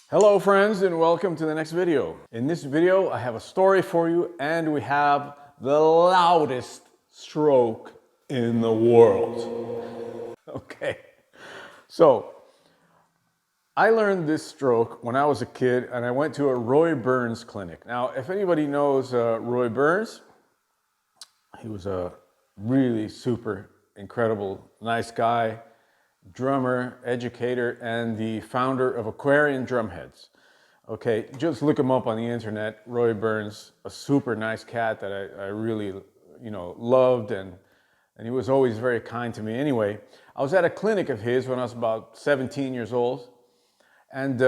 Hello friends and welcome to the next video. In this video I have a story for you and we have the loudest stroke in the world. Okay, so I learned this stroke when I was a kid and I went to a Roy Burns clinic. Now if anybody knows Roy Burns, he was a really super incredible, nice guy, drummer, educator, and the founder of Aquarian Drumheads. Okay, just look him up on the internet. Roy Burns, a super nice cat that I really, loved, and he was always very kind to me. Anyway, I was at a clinic of his when I was about 17 years old, and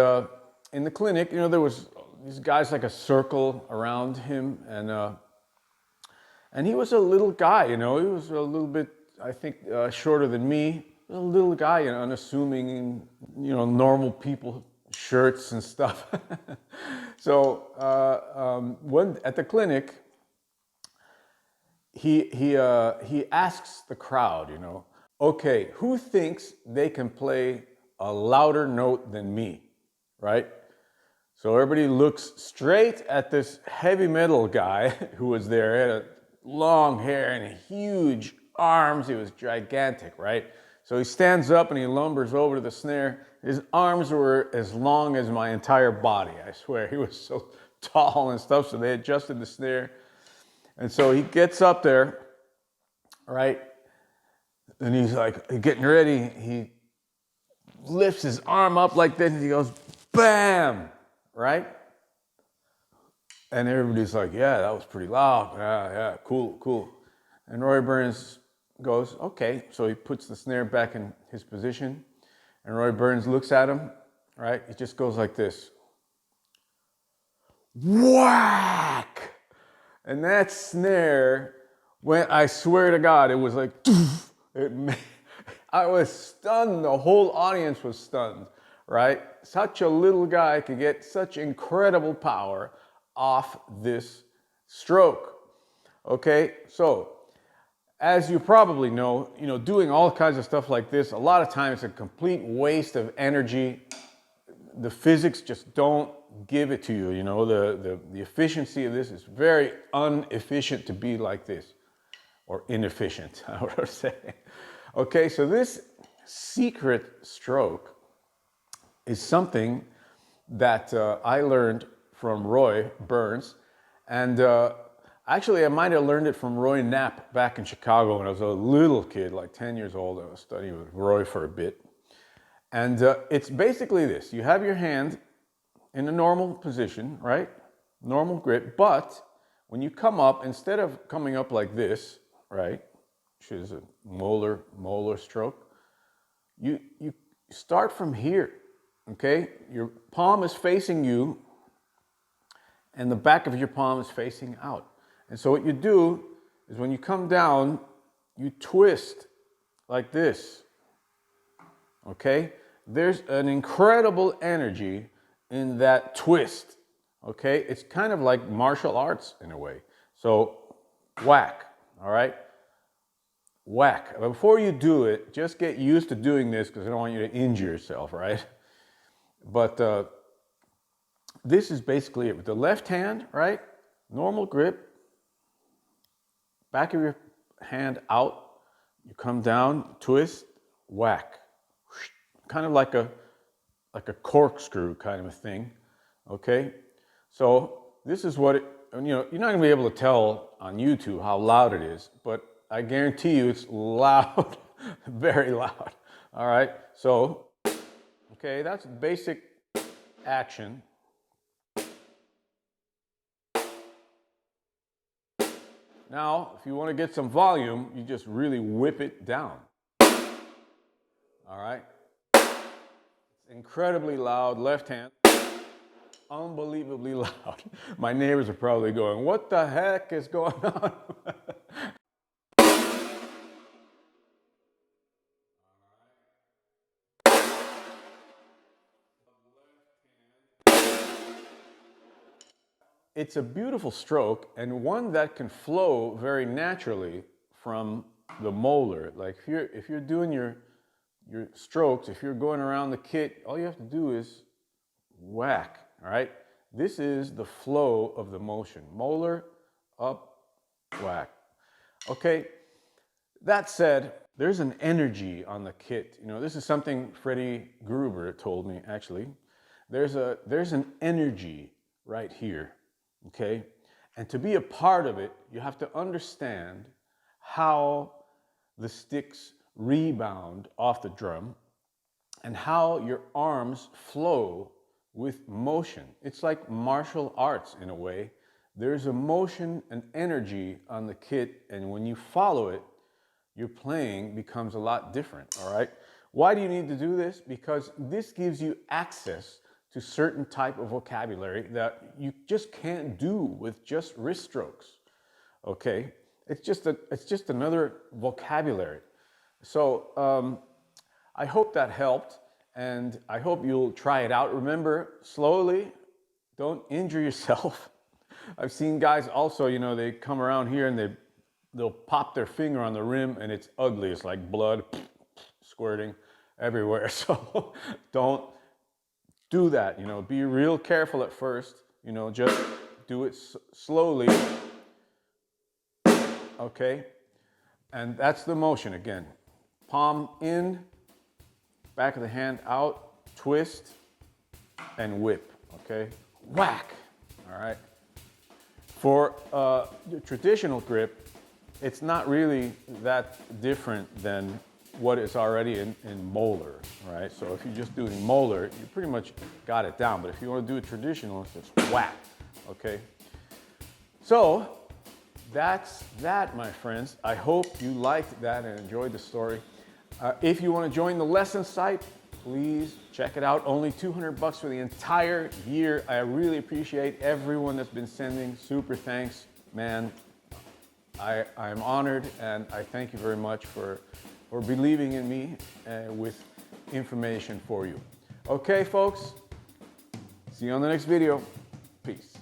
in the clinic, there was these guys like a circle around him, and he was a little guy. He was a little bit, I think, shorter than me. A little guy, unassuming, normal people shirts and stuff. So when at the clinic, he asks the crowd, okay, who thinks they can play a louder note than me, right? So everybody looks straight at this heavy metal guy who was there. He had a long hair and huge arms. He was gigantic, right? So he stands up and he lumbers over to the snare. His arms were as long as my entire body, I swear. He was so tall and stuff, so they adjusted the snare. And so he gets up there, right? And he's like getting ready. He lifts his arm up like this and he goes, bam, right? And everybody's like, yeah, that was pretty loud. Yeah, cool. And Roy Burns goes, okay. So he puts the snare back in his position. And Roy Burns looks at him, right? It just goes like this. Whack! And that snare went, I swear to God, it was like, I was stunned. The whole audience was stunned, right? Such a little guy could get such incredible power off this stroke. Okay, so as you probably know, doing all kinds of stuff like this, a lot of times it's a complete waste of energy. The physics just don't give it to you. The efficiency of this is very inefficient to be like this, or inefficient, I would say. Okay, so this secret stroke is something that I learned from Roy Burns, and actually I might have learned it from Roy Knapp back in Chicago when I was a little kid, like 10 years old. I was studying with Roy for a bit. And it's basically this. You have your hand in a normal position, right? Normal grip, but when you come up, instead of coming up like this, right, which is a molar stroke, you start from here, okay? Your palm is facing you, and the back of your palm is facing out. And so what you do is when you come down, you twist like this, okay? There's an incredible energy in that twist, okay? It's kind of like martial arts in a way. So whack, all right? Whack. Before you do it, just get used to doing this because I don't want you to injure yourself, right? But this is basically it. With the left hand, right? Normal grip. Back of your hand out. You come down, twist, whack. Kind of like a corkscrew kind of a thing. Okay? So this is what you're not going to be able to tell on YouTube how loud it is, but I guarantee you it's loud, very loud. All right? So, okay, that's basic action. Now, if you want to get some volume, you just really whip it down. All right? It's incredibly loud, left hand. Unbelievably loud. My neighbors are probably going, what the heck is going on? It's a beautiful stroke and one that can flow very naturally from the molar. Like if you're doing your strokes, if you're going around the kit, all you have to do is whack, all right? This is the flow of the motion. Molar, up, whack. Okay, that said, there's an energy on the kit. You know, this is something Freddie Gruber told me, actually. There's an energy right here, okay? And to be a part of it, you have to understand how the sticks rebound off the drum and how your arms flow with motion. It's like martial arts in a way. There's a motion and energy on the kit, and when you follow it, your playing becomes a lot different, all right? Why do you need to do this? Because this gives you access to certain type of vocabulary that you just can't do with just wrist strokes, okay? It's just another vocabulary. So I hope that helped, and I hope you'll try it out. Remember, slowly, don't injure yourself. I've seen guys also, you know, they come around here and they'll pop their finger on the rim and it's ugly. It's like blood squirting everywhere. So don't do that, you know. Be real careful at first, you know, just do it slowly, okay? And that's the motion again. Palm in, back of the hand out, twist, and whip, okay? Whack, all right? For the traditional grip, it's not really that different than what is already in Molar, right? So if you're just doing Molar, you pretty much got it down. But if you want to do it traditional, it's just whack, okay? So that's that, my friends. I hope you liked that and enjoyed the story. If you want to join the lesson site, please check it out. Only $200 for the entire year. I really appreciate everyone that's been sending super thanks, man. I'm honored, and I thank you very much for believing in me with information for you. Okay, folks, see you on the next video. Peace.